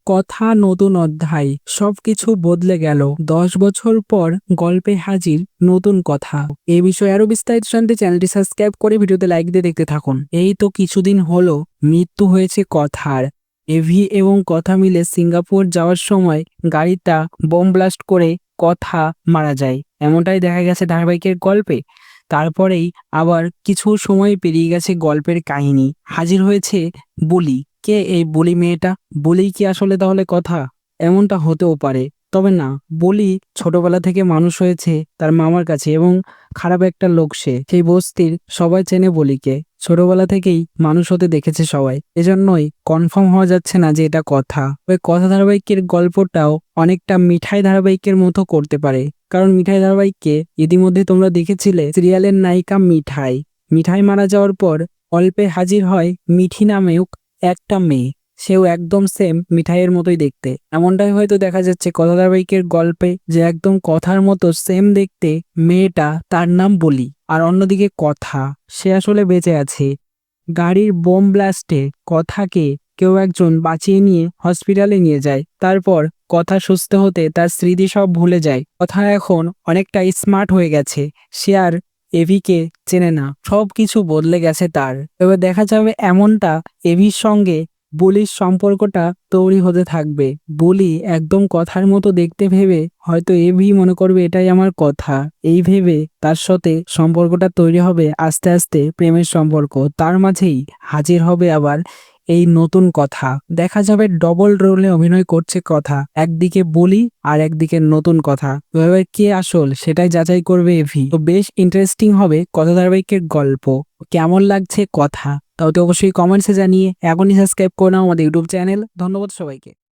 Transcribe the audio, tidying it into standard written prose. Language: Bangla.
কথা নতুন অধ্যায়, সবকিছু বদলে গেল। 10 বছর পর গল্পে হাজির নতুন কথা। এই বিষয়ে আরো বিস্তারিত জানতে চ্যানেলটি সাবস্ক্রাইব করে ভিডিওতে লাইক দিয়ে দেখতে থাকুন। এই তো কিছুদিন হলো মৃত্যু হয়েছে কথার। এভি এবং কথা মিলে সিঙ্গাপুর যাওয়ার সময় গাড়িটা বোম ব্লাস্ট করে কথা মারা যায়, এমনটাই দেখা গেছে ধারাবাহিকের গল্পে। তারপরেই আবার কিছু সময় পেরিয়ে গেছে, গল্পের কাহিনী হাজির হয়েছে বুলি। কে এই বলি মেয়েটা? বলি কি আসলে তাহলে কথা? এমনটা হতেও পারে, তবে না। বলি ছোটবেলা থেকে মানুষ হয়েছে তার মামার কাছে এবং খারাপ একটা লোক সে। সেই বস্তির সবাই চেনে বলিকে, ছোটবেলা থেকেই মানুষ হতে দেখেছে সবাই। এজন্যই কনফার্ম হওয়া যাচ্ছে না যে এটা কথা। ওই কথা ধারাবাহিকের গল্পটাও অনেকটা মিঠাই ধারাবাহিকের মতো করতে পারে, কারণ মিঠাই ধারাবাহিককে ইতিমধ্যে তোমরা দেখেছিলে সিরিয়ালের নায়িকা মিঠাই। মিঠাই মারা যাওয়ার পর অল্পে হাজির হয় মিঠি নামেও একটা মেয়ে, সেও একদম সেম মিঠাইয়ের মতোই দেখতে। এমনটাই হয়তো দেখা যাচ্ছে কথা ধারাবাহিকের গল্পে, যে একদম কথার মতো সেম দেখতে মেয়েটা, তার নাম বলি। আর অন্যদিকে কথা, সে আসলে বেঁচে আছে। গাড়ির বোম ব্লাস্টে কথাকে কেউ একজন বাঁচিয়ে নিয়ে হসপিটালে নিয়ে যায়। তারপর কথা সুস্থ হতে তার স্মৃতি সব ভুলে যায়। কথা এখন অনেকটা স্মার্ট হয়ে গেছে, সে আর এভিকে চেনে না, সব কিছু বদলে গেছে তার। এবার দেখা যাবে এমনটা এভির সঙ্গে বুলির সম্পর্কটা তৈরি হতে থাকবে। বুলি একদম কথার মতো দেখতে ভেবে হয়তো এভি মনে করবে এটাই আমার কথা, এই ভেবে তার সাথে সম্পর্কটা তৈরি হবে। আস্তে আস্তে প্রেমের সম্পর্ক, তার মাঝেই হাজির হবে আবার এই নতুন কথা। দেখা যাবে ডবল রোলে অভিনয় করছে কথা, একদিকে বলি আর একদিকে নতুন কথা। এবার কে আসল সেটাই যাচাই করবে এভি। তো বেশ ইন্টারেস্টিং হবে কথা ধারাবাহিকের গল্প। কেমন লাগছে কথা তাও তো অবশ্যই কমেন্টসে জানিয়ে এখনই সাবস্ক্রাইব করে নাও আমাদের ইউটিউব চ্যানেল। ধন্যবাদ সবাইকে।